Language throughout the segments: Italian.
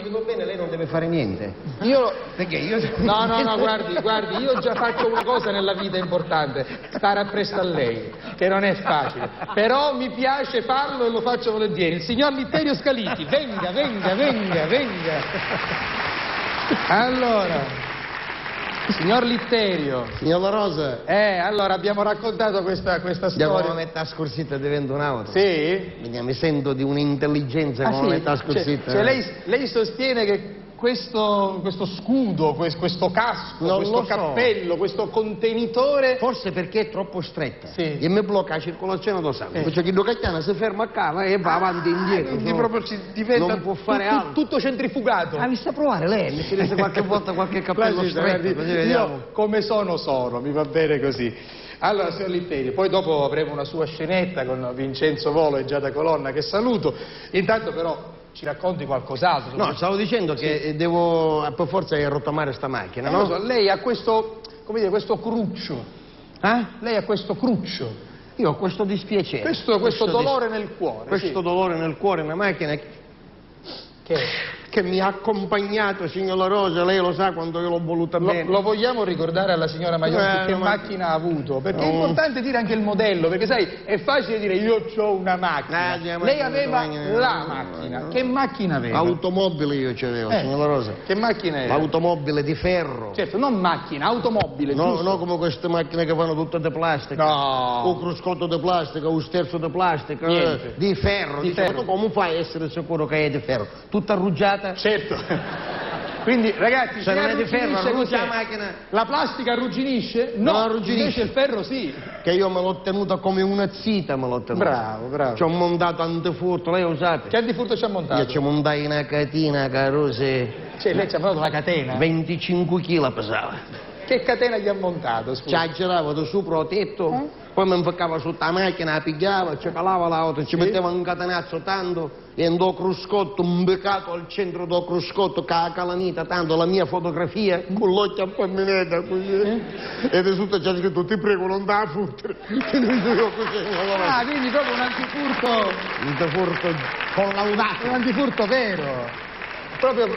Va bene, lei non deve fare niente. Perché io... No, guardi, io già faccio una cosa nella vita importante, stare appresso a lei, che non è facile. Però mi piace farlo e lo faccio volentieri. Il signor Litterio Scaliti, venga. Allora... Signor Litterio. Signor La Rosa. Allora abbiamo raccontato questa storia. Andiamo a metà scorsetta diventa un'auto. Sì? Mi sento di un'intelligenza come metà scorsetta. Cioè lei sostiene che questo scudo, questo casco, questo cappello, questo contenitore... Forse perché è troppo stretta. Sì. E mi blocca la circolazione dello sangue. Perché chi Cacchiana si ferma a cava e va avanti e indietro. Quindi proprio diventa non può fare altro. Tutto centrifugato. Mi sta a provare lei, mi tirese qualche volta qualche cappello stretto. Così vediamo. Io come sono, mi va bene così. Allora, signor Litterio, poi dopo avremo una sua scenetta con Vincenzo Volo e Giada Colonna che saluto. Intanto però ci racconti qualcos'altro. No, stavo dicendo che devo per forza rottamare sta macchina, no? So, lei ha questo, come dire, questo cruccio. Lei ha questo cruccio. Io ho questo dispiacere. Questo dolore nel cuore. Questo dolore nel cuore, una macchina che mi ha accompagnato, signor La Rosa, lei lo sa quando io l'ho voluta bene. Lo vogliamo ricordare alla signora Maionchi che macchina ha avuto? Perché è importante dire anche il modello, perché sai, è facile dire io ho una macchina. Lei aveva la macchina. Che macchina aveva? Automobile io c'avevo, signor La Rosa. Che macchina era? L'automobile di ferro. Certo, non macchina, automobile. No, come queste macchine che fanno tutte di plastica. No. Un cruscotto di plastica, un sterzo di plastica. Niente. Di ferro. Ma tu come fai a essere sicuro che è di ferro? Tutta arruggiata? Certo. Quindi ragazzi, se non è di ferro arruggia la macchina. La plastica arrugginisce? No, arrugginisce. Invece il ferro sì. Che io me l'ho tenuta come una zita, me l'ho tenuta. Bravo. Ci ho montato antifurto, lei lo sa. Che antifurto ci ha montato? Io ci montai una catena, Carusi. Cioè lei ci ha montato la catena? 25 kg pesava. Che catena gli ha montato, scusa? Ci aggirava da sopra il tetto, poi mi inficcava sotto la macchina, la pigliava, ci calava l'auto, ci metteva un catenazzo tanto, e andò cruscotto, un beccato al centro del cruscotto, che la calanita tanto, la mia fotografia, con l'occhio a palminetta così. E di sotto c'è scritto, ti prego, non da fottere. Quindi proprio un antifurto... Un antifurto collaudato. Un antifurto vero. Proprio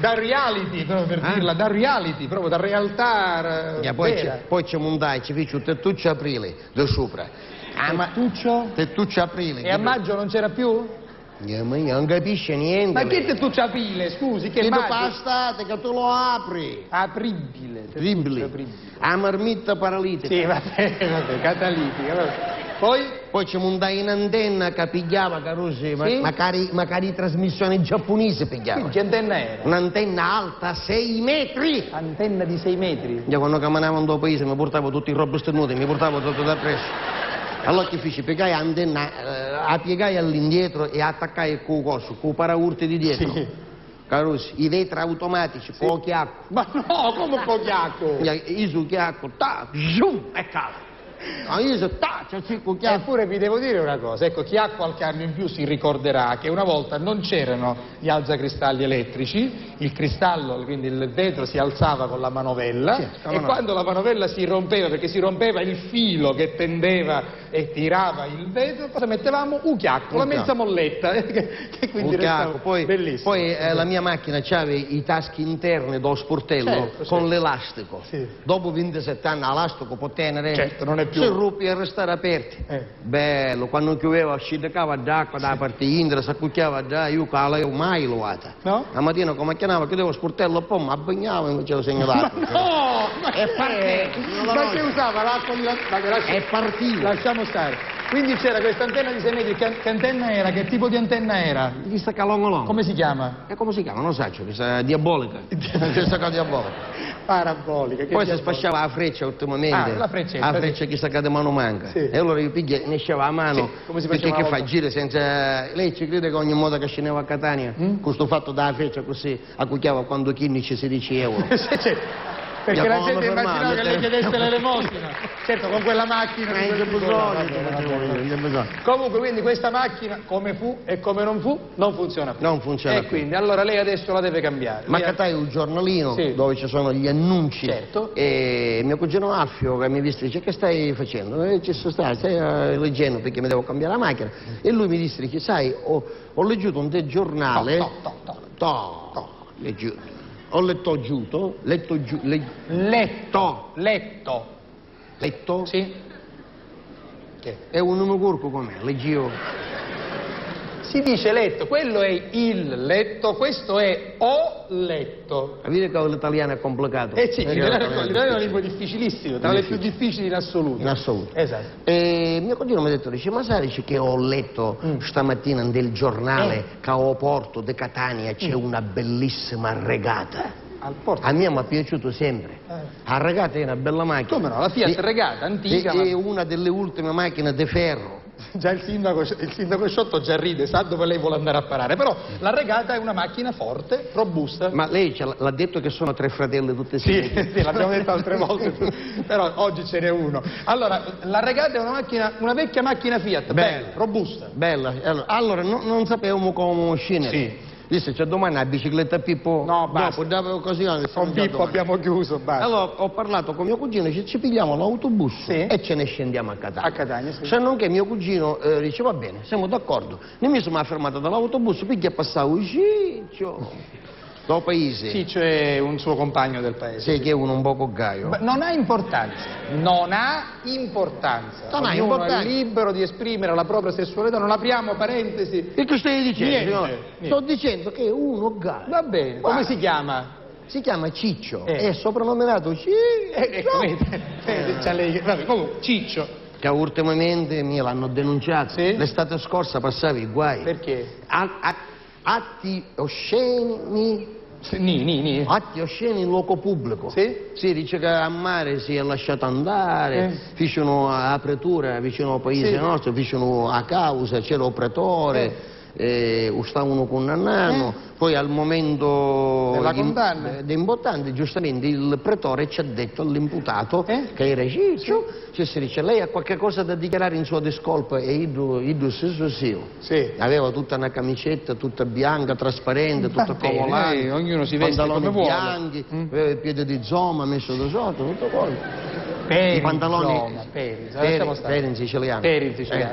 da reality, proprio per dirla, da reality, proprio da realtà poi ci mondai, ci fece un tettuccio aprile da sopra. Tettuccio aprile. E a maggio non c'era più? Non capisce niente. Ma che tettuccio aprile, scusi? Che pastate, che tu lo apri. Apribile. A marmitta paralitica. Sì, vabbè, catalitica. Poi ci mondai in antenna che pigliava, Carusi, magari trasmissione giapponese pigliava. Che antenna era? Un'antenna alta 6 metri. Antenna di 6 metri? Io quando camminavo in due paesi mi portavo tutti i robe stenuti, mi portavo tutto da presso. Allora che feci? Piegai l'antenna, la piegai all'indietro e attaccai con il paraurti di dietro. Sì. Carusi, i vetri automatici, pochi acqua. Ma no, come pochi acqua? Io su chiacco, zoom, e cala. Eppure vi devo dire una cosa, ecco, chi ha qualche anno in più si ricorderà che una volta non c'erano gli alzacristalli elettrici, il cristallo, quindi il vetro si alzava con la manovella quando la manovella si rompeva, perché si rompeva il filo che tendeva e tirava il vetro, cosa mettevamo? Chiacco, la mezza molletta, che quindi restava bellissimo. Poi la mia macchina c'aveva i taschi interni dello sportello con l'elastico. Sì. Dopo 27 anni l'elastico può tenere. Certo, non è più. Si ruppe e restare aperti. Bello, quando chiudeva scendeva d'acqua da parte indra, si accucchiava già, io che l'avevo mai lavata. No? La mattina come chiamava, chiudevo lo sportello e poi mi abbagnavo e facevo segno d'acqua. No! È partito! Ma che usava l'acqua di la... È partito! Lasciamo stare. Quindi c'era questa antenna di 6 metri, che antenna era? Che tipo di antenna era? Questa calongolong. Come si chiama? Come si chiama? Non lo so, questa diabolica. Questa diabolica. Parabolica. Poi si spacciava la freccia ultimamente. La freccia. La freccia che sta da mano manca. Sì. E allora io pigliavo, ne sceva a mano. Sì. Come si perché faceva? Che fa? Gira senza... Lei ci crede che ogni modo che scendeva a Catania, questo fatto dalla freccia così, accucchiava quando Chinnici 16 euro. Perché la gente immaginava che lei chiedesse l'elemosina. Certo, con quella macchina. Comunque, quindi questa macchina, come fu e come non fu, non funziona più. Non funziona più. E quindi, allora lei adesso la deve cambiare. Ma catai un giornalino dove ci sono gli annunci. Certo. E mio cugino Alfio che mi disse, dice, che stai facendo? Stai leggendo perché mi devo cambiare la macchina. E lui mi disse, sai, ho leggiuto un giornale. Ho letto giuto, letto. Letto? Sì. Che? È un nome corpo com'è? Leggio. Si dice letto, quello è il letto, questo è ho letto. Capite che l'italiano è complicato? Sì, l'italiano è una lingua difficilissima, tra le più difficili in assoluto. In assoluto. Esatto. Mio cugino mi ha detto, dice, ma sai che ho letto stamattina nel giornale che a Porto di Catania c'è una bellissima regata. Al porto? A me mi è piaciuto sempre. La regata è una bella macchina. Come no? La Fiat regata, antica. È una delle ultime macchine di ferro. Già il sindaco Sciotto già ride, sa dove lei vuole andare a parare, però la regata è una macchina forte, robusta. Ma lei l'ha detto che sono 3 fratelli tutti insieme? Sì, l'abbiamo detto altre volte, però oggi ce n'è uno. Allora, la regata è una vecchia macchina Fiat, bella, robusta. Bella. Allora non sapevamo come scendere. Sì. Disse, c'è domani la bicicletta Pippo. No, basta. Dopo occasione. Con Pippo abbiamo chiuso, basta. Allora ho parlato con mio cugino, ci pigliamo l'autobus e ce ne scendiamo a Catania. A Catania, sì. Se non che mio cugino dice, va bene, siamo d'accordo. Ne mi sono fermato dall'autobus, poi passavo Ciccio. Do paese. Ciccio è un suo compagno del paese. Sì, che è uno un poco gaio. Non ha importanza. Non ha importanza. Ognuno è libero di esprimere la propria sessualità, non apriamo parentesi. E che stai dicendo? Niente. Sto dicendo che è uno gaio. Va bene, come si chiama? Si chiama Ciccio, è soprannominato Ciccio. Vabbè, comunque, Ciccio. Che ultimamente mi l'hanno denunciato. Sì? L'estate scorsa passavi guai. Perché? Atti osceni. Atti osceni in luogo pubblico. Sì? Si dice che a mare si è lasciato andare, fecero apertura vicino al paese nostro, fecero a causa, c'era il pretore. Stavano condannando, poi al momento della condanna importante giustamente il pretore ci ha detto all'imputato che era Ciccio, si dice lei ha qualche cosa da dichiarare in sua discolpa e io stesso sì. Aveva tutta una camicetta tutta bianca, trasparente, tutta covolante, ognuno si veste come vuole, bianchi, aveva il piede di zoma messo da sotto, tutto quello. I pantaloni per in siciliano.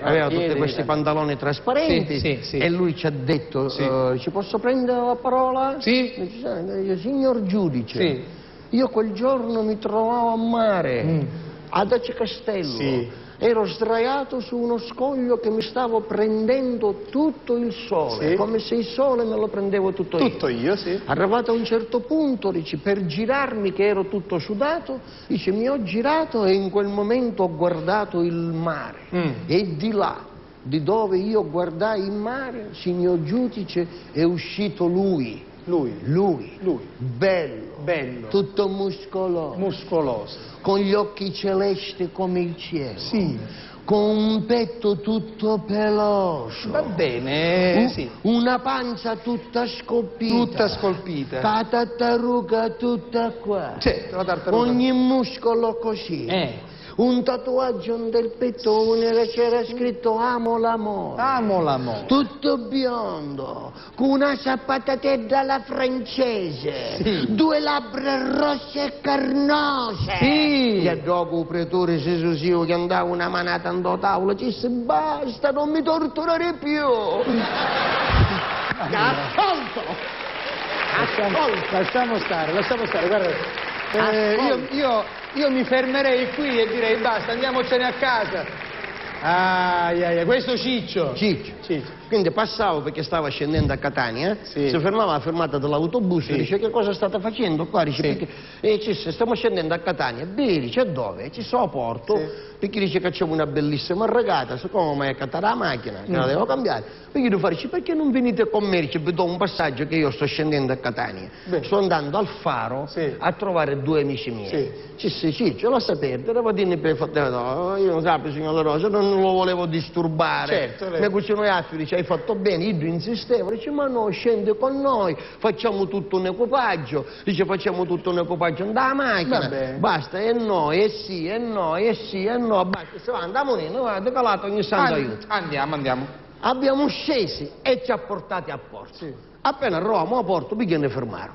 Aveva tutti questi pantaloni trasparenti e lui ci ha detto ci posso prendere la parola? Sì. Dice, signor giudice, io quel giorno mi trovavo a mare ad Ace Castello. Ero sdraiato su uno scoglio che mi stavo prendendo tutto il sole, come se il sole me lo prendevo tutto io. Tutto io, sì. Arrivato a un certo punto, dice, per girarmi che ero tutto sudato, dice, mi ho girato e in quel momento ho guardato il mare. E di là, di dove io guardai il mare, signor giudice, è uscito lui. Lui. Bello. Tutto muscoloso. Con gli occhi celesti come il cielo. Con un petto tutto peloso. Va bene, una panza tutta scolpita. La tartaruga tutta qua. La tartaruga. Ogni muscolo così. Un tatuaggio del pettone c'era scritto amo l'amore. Tutto biondo, con una sappatatella alla francese, 2 labbra rosse e carnose. E dopo il pretore Gesù che andava una manata in tavola, disse basta, non mi torturare più. Ascolto. Lasciamo stare, guarda. Io mi fermerei qui e direi basta, andiamocene a casa. Questo Ciccio. Quindi passavo perché stava scendendo a Catania, si fermava alla fermata dell'autobus e dice che cosa state facendo qua? Dice, stiamo scendendo a Catania. Beh, dice dove? Ci sono a Porto, perché dice che c'è una bellissima regata, siccome mi è cattata la macchina, che la devo cambiare. Perché devo fare, perché non venite con me? Dice, vi do un passaggio che io sto scendendo a Catania. Sto andando al faro a trovare 2 amici miei. Ce lo sapete, devo dire per io non sapevo, signor Rosa, non lo volevo disturbare. Mio cugino Iaffi dice, hai fatto bene, io insistevo, dice, ma no, scende con noi, facciamo tutto un equipaggio, dice, facciamo tutto un equipaggio nella macchina, basta, e no, basta, andiamo lì, decalato ogni santo aiuto. Andiamo. Abbiamo scesi e ci ha portati a Porto. Appena arrivavamo a Porto, bisogna fermare.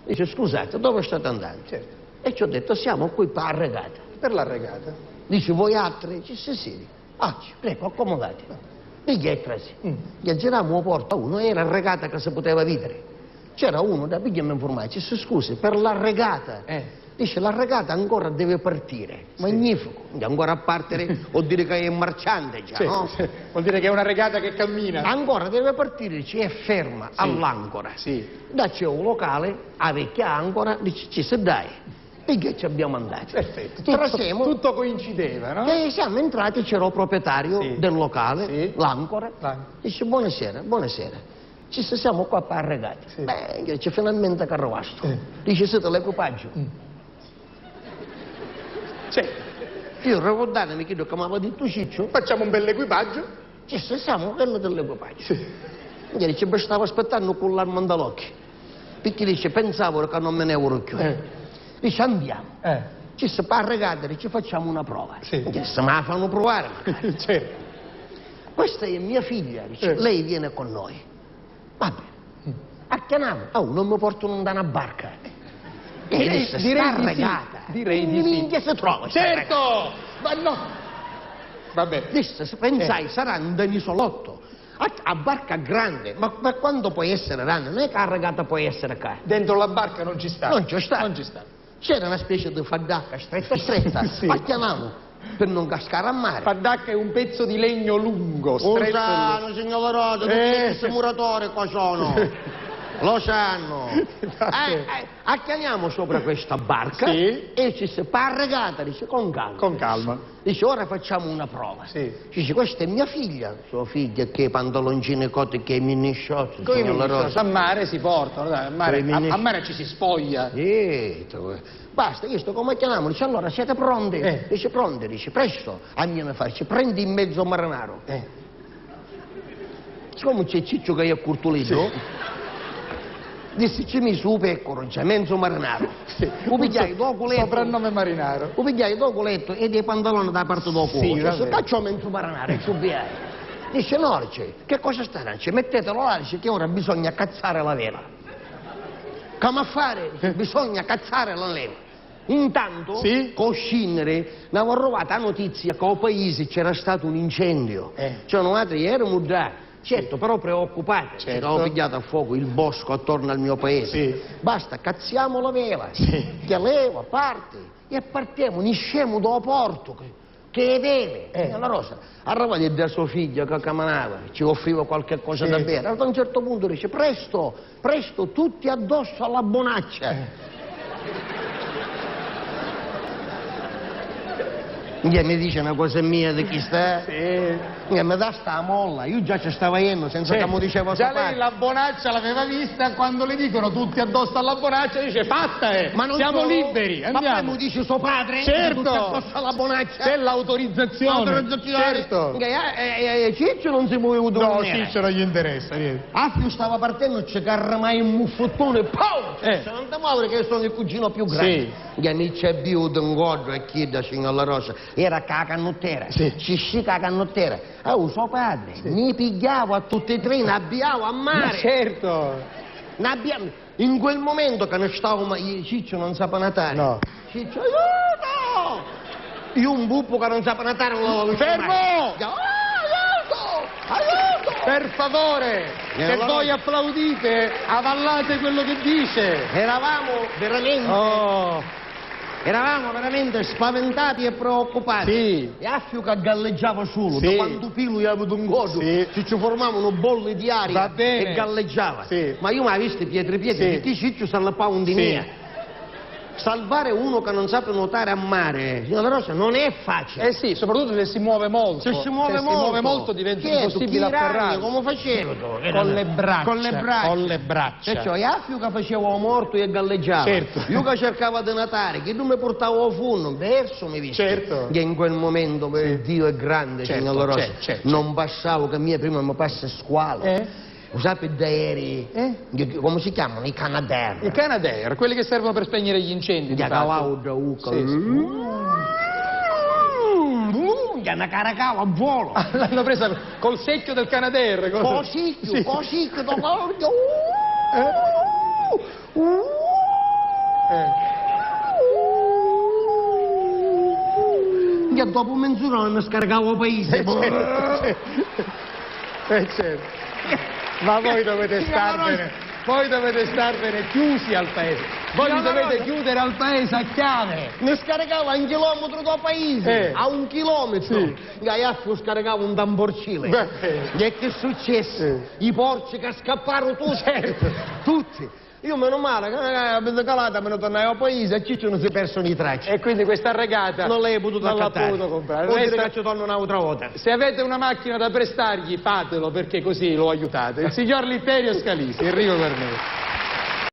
Dice, scusate, dove state andando? E ci ho detto, siamo qui per la regata. Per la regata? Dice, voi altri? Dice, sì. Prego, accomodate. Biglietti, gli giravamo a Porto, uno era regata che si poteva vivere. C'era uno da pigliami informare, dice scusi, per la regata. Dice la regata ancora deve partire. Magnifico, ancora a partire vuol dire che è marciante già, no? Sì. Vuol dire che è una regata che cammina. Ancora deve partire, dice è ferma all'ancora. Da c'è un locale, a vecchia ancora, dice ci se dai. E che ci abbiamo andato? Perfetto, tutto coincideva, no? E siamo entrati, c'era il proprietario del locale, l'ancora. Dice buonasera, buonasera. Ci siamo qua per regati. Beh, dice finalmente carrovasto. Dice siete l'equipaggio. Io ricordate, mi chiedo come aveva detto Ciccio. Facciamo un bel equipaggio. Ci siamo quello dell'equipaggio. Gli dice, beh, stavo aspettando con l'arma all'occhio. Perché dice, pensavo che non me ne avevo più. Dice, andiamo. Ci si fa regata, dice, facciamo una prova. Dice, ma la fanno provare. Certo. Questa è mia figlia, dice, lei viene con noi. Va bene. Acchianiamo. Oh, non mi portano da una barca. Direi di sì. Direi di sì. Minchia si trova. Certo! Ma no! Vabbè. Pensai, sarà un isolotto. A barca grande, ma quando può essere grande? Non è che la regata può essere qua. Dentro la barca non ci sta. Non ci sta. Non ci sta. C'era una specie di fardacca stretta. Acchiamamo per non cascare a mare. Fardacca è un pezzo di legno lungo, stretto. Lo sanno, signor Rosa, tutti questi muratori qua sono. Lo sanno. Acchianiamo sopra questa barca e ci si fa regata, dice con calma. Con calma. Dice ora facciamo una prova. Dice questa è mia figlia, sua figlia che i pantaloncini cotti che i mini short. A mare si portano, a mare ci si spoglia. Basta, io sto come chiamiamo, dice allora siete pronti? Dice pronti, dice presto, a mia ne faccio, prendi in mezzo marinaro. Siccome c'è Ciccio che è curtolito, disse ci mi su peccoro, c'è mezzo marinaro. O pigliai doculetto. Soprannome marinaro. O pigliai doculetto e dei pantaloni da parte dopo. Se faccio mezzo marinaro e subiai. Dice no, dice, che cosa sta? Dice, mettetelo là, dice che ora bisogna cazzare la vela. Come a fare? Bisogna cazzare la vela. Intanto, con Scinere, ne avevo trovata la notizia che al paese c'era stato un incendio. Cioè, noi eravamo già. Certo, però preoccupati, avevo pigliato a fuoco il bosco attorno al mio paese. Basta, cazziamo la vela, che leva, parte, e partiamo, niscemo da porto, che vede. La Rosa, arriva da sua figlia che camminava, ci offriva qualche cosa da bere. Ad un certo punto dice, presto, presto, tutti addosso alla bonaccia. Mi dice una cosa mia di chi sta? Mi dà sta molla, io già ci stavo iendo senza che mi diceva già lei la bonaccia l'aveva vista, quando le dicono tutti addosso alla bonaccia dice fatta ma non siamo liberi, andiamo. Ma poi mi dice suo padre? Certo, tutti addosso alla bonaccia? C'è l'autorizzazione. Certo. Ciccio non si muoveva da no, Ciccio non gli interessa niente. Affio stava partendo, c'è mai un muffottone, non ti muovere che sono il cugino più grande. Gli amici è biuto un godo e chiede signor La Rosa, era la cannottera, ci scica la cannottera. Suo padre, mi pigliavo a tutti e tre, ne abbiamo a mare. Ma certo. In quel momento che ne stavo, Ciccio non sa natare. No. Ciccio, aiuto! Io un buppo che non sa natare non l'avevo visto. Fermo! Aiuto! Per favore, se voi applaudite, avallate quello che dice. Eravamo veramente spaventati e preoccupati. E Affio che galleggiava solo, da quando Pilo gli ha avuto un godo, ci formavano bolle di aria e galleggiava. Ma io mi ho visto Pietri, perché Ciccio salpava un di mia. Salvare uno che non sa nuotare a mare, signora Rosa, non è facile. Sì, soprattutto se si muove molto. Se si muove molto diventa impossibile afferrarlo. Come facevo? Con le braccia. E cioè, Affio che facevo morto e galleggiava. Certo. Io che cercavo di natare, che non mi portavo a fondo, verso mi visto. Certo. Che in quel momento, Dio è grande, signora Rosa. Non passavo, che mia prima mi passa squalo. Usate gli aerei, come si chiamano? I Canadair. I Canadair, quelli che servono per spegnere gli incendi. Gli cavavo da uca. Gli hanno caricato a volo. L'hanno presa col secchio del Canadair. Così, Che dopo mezz'ora mi scaricavo il paese. Certo. Ma voi dovete starvene. Voi dovete starvene chiusi al paese. Voi vi dovete chiudere al paese a chiave. Ne scaricava un chilometro da paese, a 1 chilometro. Sì. Gaiaffo scaricava un tamborcile. E che è successo? I porci che scapparono tutti. Certo. Tutti. Io meno male, che avete calata, me ne tornai al paese e Ciccio non si è perso ni tracce. E quindi questa regata Non l'hai potuto non l'ha accattare. potuto comprare. Vuol dire Resta- che ci torno un'altra volta. Se avete una macchina da prestargli, fatelo perché così lo aiutate. Il signor Litterio Scalisi, arrivo per me.